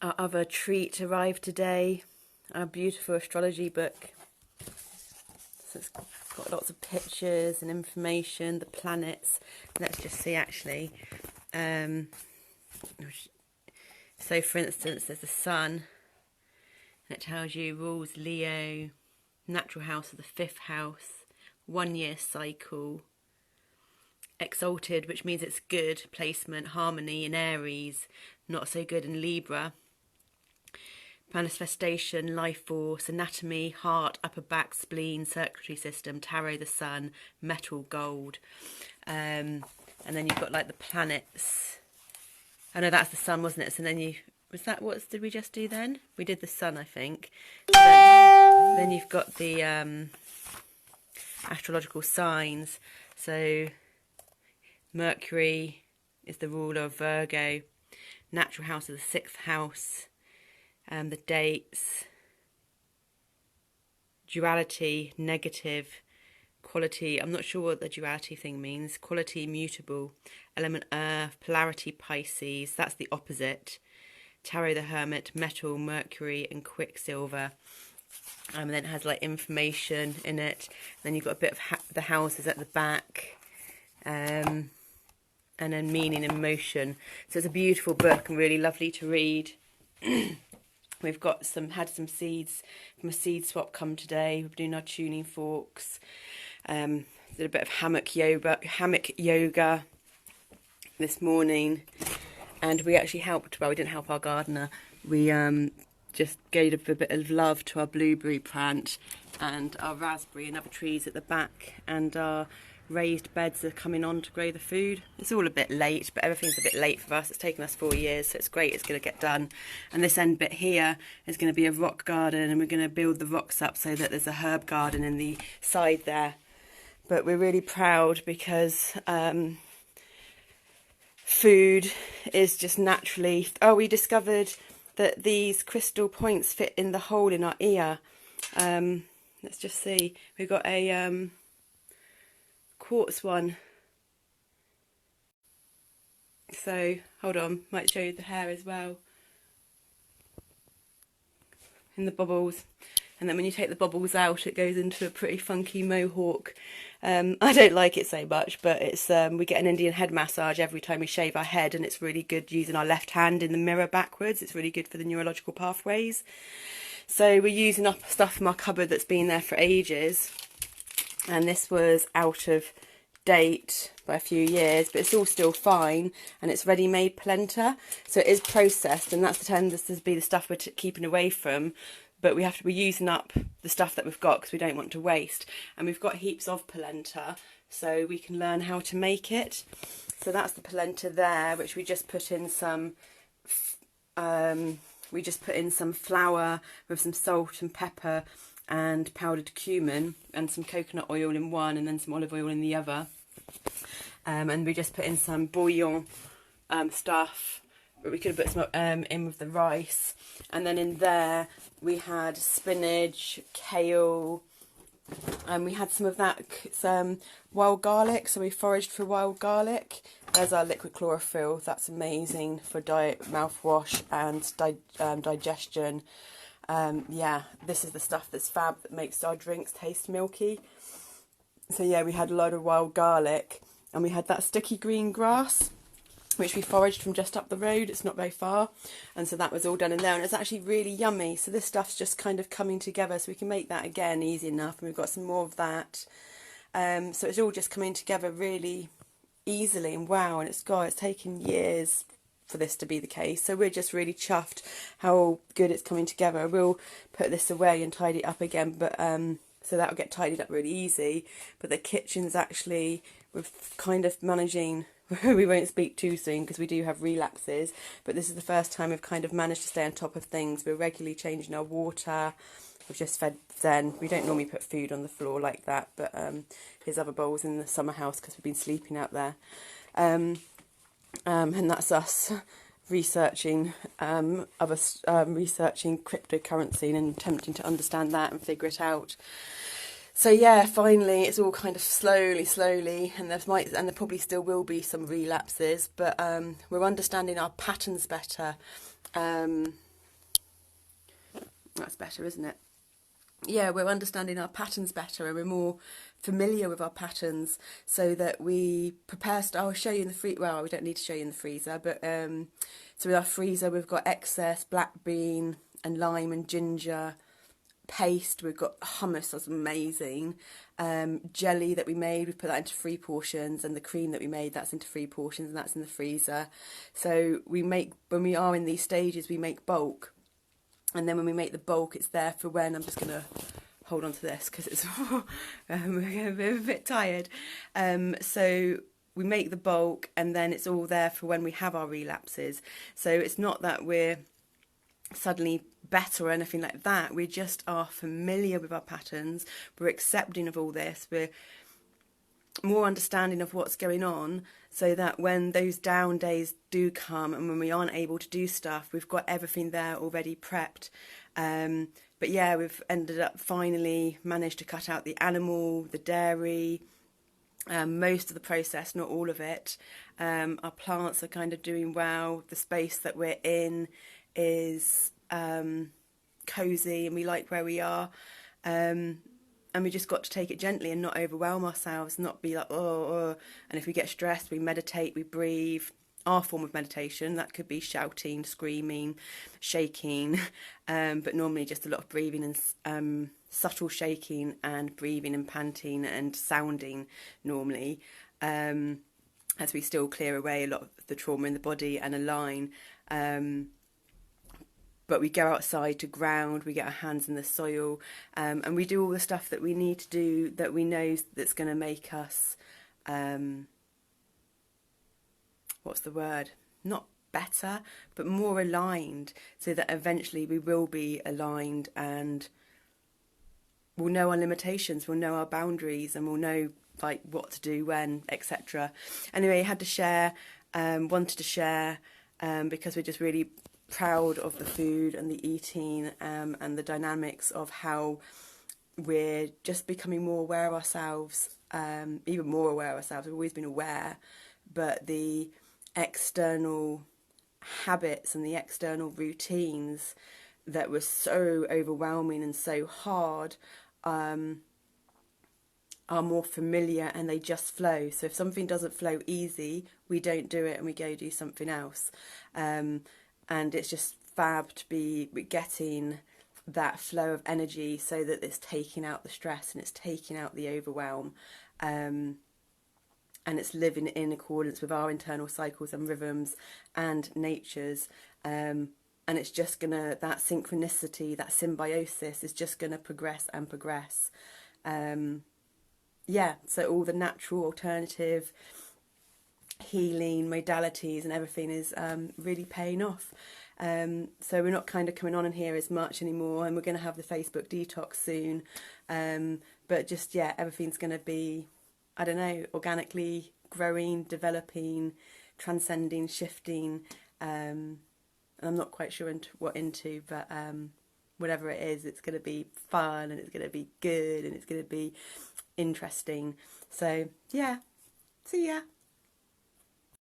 Our other treat arrived today, our beautiful astrology book. So it's got lots of pictures and information, the planets. Let's just see actually. So for instance, there's the sun, and it tells you rules Leo, natural house of the 5th house, 1 year cycle, exalted, which means it's good placement, harmony in Aries, not so good in Libra. Manifestation, life force, anatomy, heart, upper back, spleen, circulatory system, tarot, the sun, metal, gold. And then you've got like the planets. I know that's the sun, wasn't it? So then what did we just do then? We did the sun, I think. Then you've got the astrological signs. So Mercury is the ruler of Virgo, natural house of the 6th house. The dates, duality, negative, quality, I'm not sure what the duality thing means, quality, mutable, element earth, polarity, Pisces, that's the opposite, tarot, the hermit, metal, Mercury and quicksilver. And then it has like information in it. Then you've got a bit of the houses at the back, and then meaning and motion. So it's a beautiful book and really lovely to read. We've got had some seeds from a seed swap come today. We're doing our tuning forks. Did a bit of hammock yoga this morning, and we actually helped. Well, we didn't help our gardener. We just gave a bit of love to our blueberry plant and our raspberry and other trees at the back, and our raised beds are coming on to grow the food. It's all a bit late, but everything's a bit late for us. It's taken us 4 years, so it's great. It's going to get done. And this end bit here is going to be a rock garden, and we're going to build the rocks up so that there's a herb garden in the side there. But we're really proud because food is just naturally... Oh, we discovered that these crystal points fit in the hole in our ear. Let's just see. We've got a... quartz one, so hold on, might show you the hair as well in the bubbles, and then when you take the bubbles out it goes into a pretty funky mohawk. I don't like it so much, but it's we get an Indian head massage every time we shave our head, and it's really good using our left hand in the mirror backwards. It's really good for the neurological pathways. So we're using up stuff from our cupboard that's been there for ages, and this was out of date by a few years, but it's all still fine, and it's ready-made polenta, so it is processed, and that's the tendency to be the stuff we're keeping away from. But we're using up the stuff that we've got because we don't want to waste, and we've got heaps of polenta, so we can learn how to make it. So that's the polenta there, which we just put in some flour with some salt and pepper and powdered cumin and some coconut oil in one, and then some olive oil in the other. And we just put in some bouillon stuff, but we could have put some in with the rice. And then in there we had spinach, kale, and we had some of that, some wild garlic, so we foraged for wild garlic. There's our liquid chlorophyll, that's amazing for diet, mouthwash and digestion. Yeah, this is the stuff that's fab that makes our drinks taste milky. So yeah, we had a load of wild garlic, and we had that sticky green grass, which we foraged from just up the road. It's not very far, and so that was all done in there, and it's actually really yummy. So this stuff's just kind of coming together, so we can make that again easy enough, and we've got some more of that. So it's all just coming together really easily, and wow, and it's taken years for this to be the case, so we're just really chuffed how good it's coming together. We'll put this away and tidy it up again, but so that'll get tidied up really easy. But the kitchen's actually, we're kind of managing, we won't speak too soon because we do have relapses, but this is the first time we've kind of managed to stay on top of things. We're regularly changing our water. We've just fed Zen. We don't normally put food on the floor like that, but his other bowl's in the summer house because we've been sleeping out there. And that's us researching researching cryptocurrency and attempting to understand that and figure it out. So yeah, finally it's all kind of slowly, and there probably still will be some relapses, but we're understanding our patterns better. That's better, isn't it? Yeah, we're understanding our patterns better, and we're more familiar with our patterns, so that we prepare. I'll show you in the freezer. Well, we don't need to show you in the freezer, but so with our freezer, we've got excess black bean and lime and ginger paste. We've got hummus, that's amazing. Jelly that we made, we put that into 3 portions, and the cream that we made, that's into 3 portions, and that's in the freezer. So we make, when we are in these stages, we make bulk. And then when we make the bulk, it's there for when, I'm just going to hold on to this because it's we're a bit tired. So we make the bulk, and then it's all there for when we have our relapses. So it's not that we're suddenly better or anything like that. We just are familiar with our patterns. We're accepting of all this. We're more understanding of what's going on, so that when those down days do come and when we aren't able to do stuff, we've got everything there already prepped. But yeah, we've ended up finally managed to cut out the animal, the dairy, most of the process, not all of it. Our plants are kind of doing well. The space that we're in is cozy, and we like where we are. And we just got to take it gently and not overwhelm ourselves, not be like, oh. And if we get stressed, we meditate, we breathe. Our form of meditation, that could be shouting, screaming, shaking, but normally just a lot of breathing and subtle shaking and breathing and panting and sounding normally, as we still clear away a lot of the trauma in the body and align. But we go outside to ground, we get our hands in the soil, and we do all the stuff that we need to do, that we know that's going to make us, what's the word? Not better, but more aligned, so that eventually we will be aligned and we'll know our limitations, we'll know our boundaries, and we'll know like what to do when, etc. Anyway, I had to share, wanted to share, because we're just really proud of the food and the eating, and the dynamics of how we're just becoming more aware of ourselves, even more aware of ourselves. We've always been aware, but the external habits and the external routines that were so overwhelming and so hard are more familiar, and they just flow. So if something doesn't flow easy, we don't do it and we go do something else. And it's just fab to be getting that flow of energy, so that it's taking out the stress and it's taking out the overwhelm, and it's living in accordance with our internal cycles and rhythms and nature's, and it's just gonna, that synchronicity, that symbiosis is just gonna progress and progress. Yeah, so all the natural alternative healing modalities and everything is really paying off. So we're not kind of coming on in here as much anymore, and we're going to have the Facebook detox soon, but just, yeah, everything's going to be, I don't know, organically growing, developing, transcending, shifting, and I'm not quite sure what into, but whatever it is, it's going to be fun, and it's going to be good, and it's going to be interesting. So yeah, see ya.